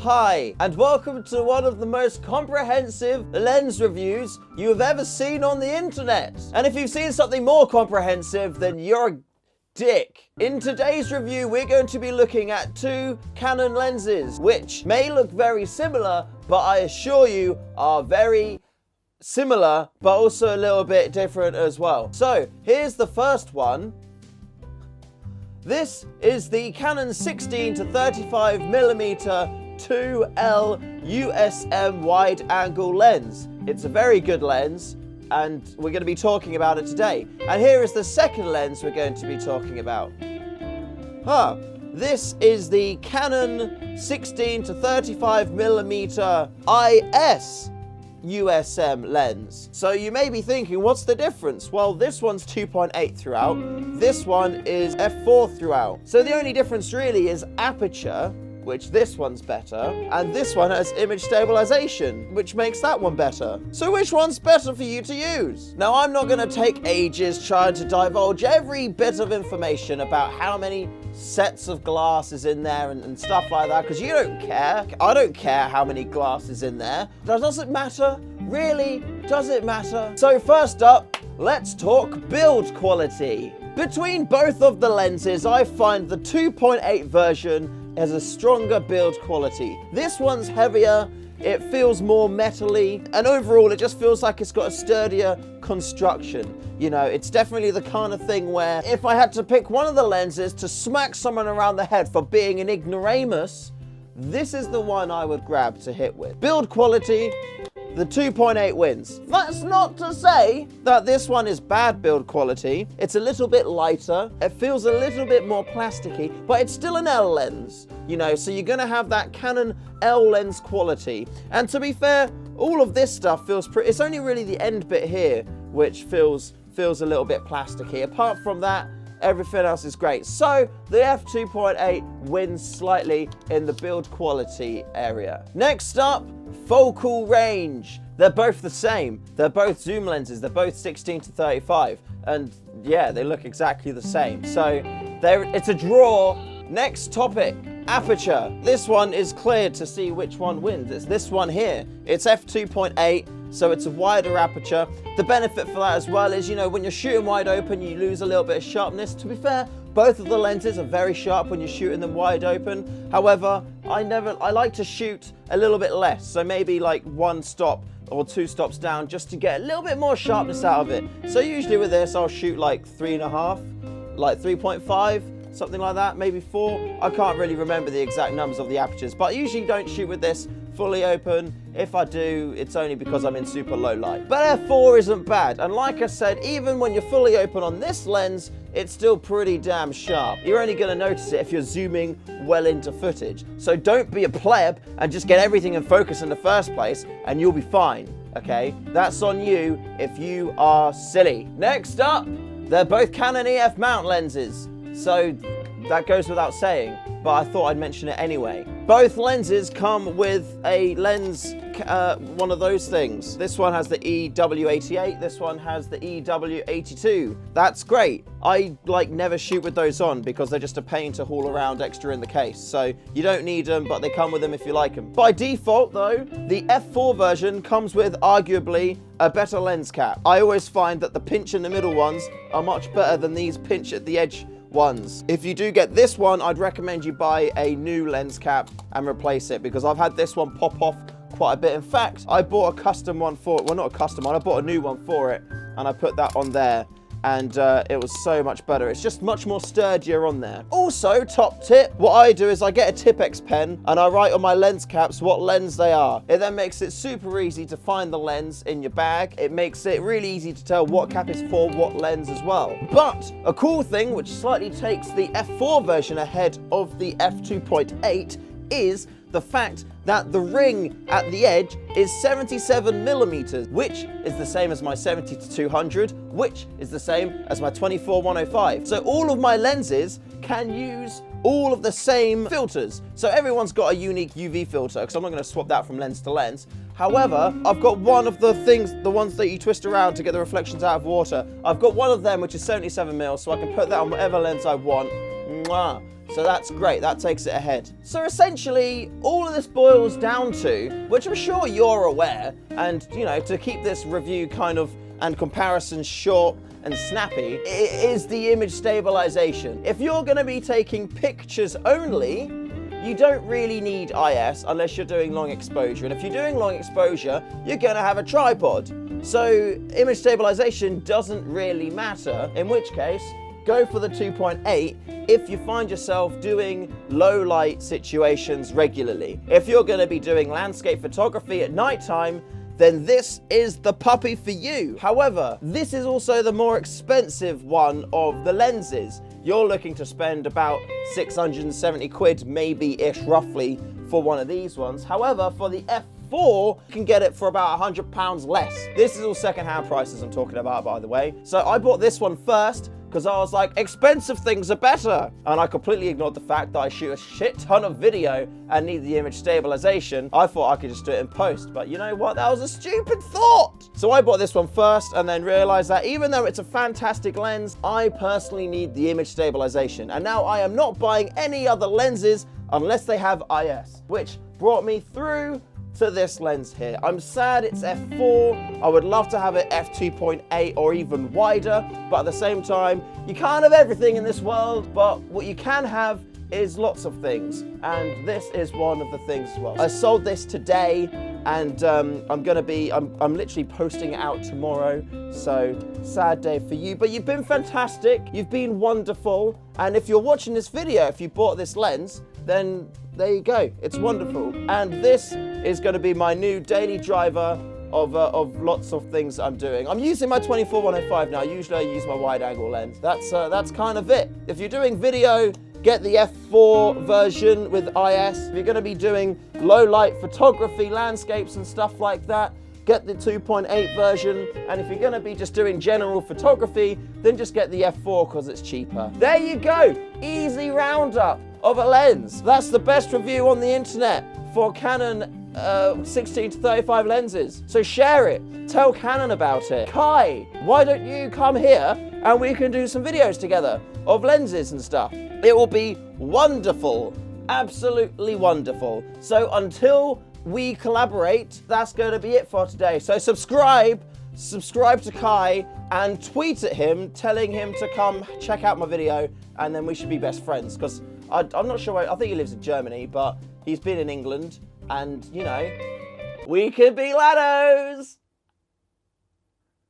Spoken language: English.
Hi, and welcome to one of the most comprehensive lens reviews you have ever seen on the internet. And if you've seen something more comprehensive, then you're a dick. In today's review, we're going to be looking at two Canon lenses, which may look very similar, but I assure you are very similar, but also a little bit different as well. So, here's the first one. This is the Canon 16-35mm 2L USM wide-angle lens. It's a very good lens, and we're going to be talking about it today. And here is the second lens we're going to be talking about. This is the Canon 16-35mm IS USM lens. So you may be thinking, what's the difference? Well, this one's 2.8 throughout, this one is f4 throughout. So the only difference really is aperture, which this one's better, and this one has image stabilization, which makes that one better. So which one's better for you to use? Now, I'm not gonna take ages trying to divulge every bit of information about how many sets of glass is in there and stuff like that, because you don't care. I don't care how many glass is in there. Does it matter? Really? Does it matter? So first up, let's talk build quality. Between both of the lenses, I find the 2.8 version has a stronger build quality. This one's heavier, it feels more metally, and overall it just feels like it's got a sturdier construction. You know, it's definitely the kind of thing where if I had to pick one of the lenses to smack someone around the head for being an ignoramus, this is the one I would grab to hit with. Build quality, the 2.8 wins. That's not to say that this one is bad build quality. It's a little bit lighter. It feels a little bit more plasticky, but it's still an L lens, you know, so you're gonna have that Canon L lens quality. And to be fair, all of this stuff feels pretty, it's only really the end bit here which feels a little bit plasticky. Apart from that, everything else is great. So the f2.8 wins slightly in the build quality area. Next up, focal range. They're both the same. They're both zoom lenses. They're both 16-35, and yeah, they look exactly the same. So it's a draw. Next topic, aperture. This one is clear to see which one wins. It's this one here. It's f2.8. So it's a wider aperture. The benefit for that as well is, you know, when you're shooting wide open, you lose a little bit of sharpness. To be fair, both of the lenses are very sharp when you're shooting them wide open. However, I like to shoot a little bit less. So maybe like one stop or two stops down just to get a little bit more sharpness out of it. So usually with this, I'll shoot like 3.5, like 3.5, something like that, maybe 4. I can't really remember the exact numbers of the apertures, but I usually don't shoot with this fully open. If I do, it's only because I'm in super low light. But f4 isn't bad, and like I said, even when you're fully open on this lens, it's still pretty damn sharp. You're only gonna notice it if you're zooming well into footage. So don't be a pleb and just get everything in focus in the first place, and you'll be fine, okay? That's on you if you are silly. Next up, they're both Canon EF mount lenses. So that goes without saying, but I thought I'd mention it anyway. Both lenses come with a lens, one of those things. This one has the EW88, this one has the EW82. That's great. I never shoot with those on because they're just a pain to haul around extra in the case. So you don't need them, but they come with them if you like them. By default though, the f4 version comes with arguably a better lens cap. I always find that the pinch in the middle ones are much better than these pinch at the edge ones. If you do get this one, I'd recommend you buy a new lens cap and replace it, because I've had this one pop off quite a bit. In fact, I bought a custom one for it. Well, not a custom one, I bought a new one for it, and I put that on there, and it was so much better. It's just much more sturdier on there. Also, top tip, what I do is I get a Tipex pen and I write on my lens caps what lens they are. It then makes it super easy to find the lens in your bag. It makes it really easy to tell what cap is for what lens as well. But a cool thing, which slightly takes the f4 version ahead of the f2.8, is the fact that the ring at the edge is 77mm, which is the same as my 70-200, which is the same as my 24-105. So all of my lenses can use all of the same filters. So everyone's got a unique UV filter, because I'm not going to swap that from lens to lens. However, I've got one of the things, the ones that you twist around to get the reflections out of water. I've got one of them which is 77mm, so I can put that on whatever lens I want. Mwah. So that's great, that takes it ahead. So essentially, all of this boils down to, which I'm sure you're aware, and you know, to keep this review kind of and comparison short and snappy, is the image stabilization. If you're gonna be taking pictures only, you don't really need IS unless you're doing long exposure. And if you're doing long exposure, you're gonna have a tripod. So image stabilization doesn't really matter, in which case, go for the 2.8 if you find yourself doing low light situations regularly. If you're gonna be doing landscape photography at nighttime, then this is the puppy for you. However, this is also the more expensive one of the lenses. You're looking to spend about 670 quid, maybe-ish roughly, for one of these ones. However, for the F4, you can get it for about £100 less. This is all second-hand prices I'm talking about, by the way. So I bought this one first, because I was like, expensive things are better. And I completely ignored the fact that I shoot a shit ton of video and need the image stabilization. I thought I could just do it in post, but you know what? That was a stupid thought. So I bought this one first and then realized that even though it's a fantastic lens, I personally need the image stabilization. And now I am not buying any other lenses unless they have IS, which brought me through to this lens here. I'm sad it's f4. I would love to have it f2.8 or even wider, but at the same time, you can't have everything in this world, but what you can have is lots of things, and this is one of the things as well. I sold this today, and I'm literally posting it out tomorrow, so sad day for you, but you've been fantastic, you've been wonderful, and if you're watching this video, if you bought this lens, then there you go, it's wonderful. And this is going to be my new daily driver of lots of things that I'm doing. I'm using my 24-105 now. Usually I use my wide angle lens. That's kind of it. If you're doing video, get the f4 version with IS. If you're going to be doing low light photography, landscapes and stuff like that, get the 2.8 version. And if you're going to be just doing general photography, then just get the f4 because it's cheaper. There you go. Easy roundup of a lens. That's the best review on the internet for Canon 16-35 lenses. So share it, tell Canon about it. Kai, why don't you come here and we can do some videos together of lenses and stuff. It will be wonderful, absolutely wonderful. So until we collaborate, that's going to be it for today. So subscribe to Kai and tweet at him telling him to come check out my video, and then we should be best friends, because I'm not sure I think he lives in Germany, but he's been in England, and you know, we could be laddos.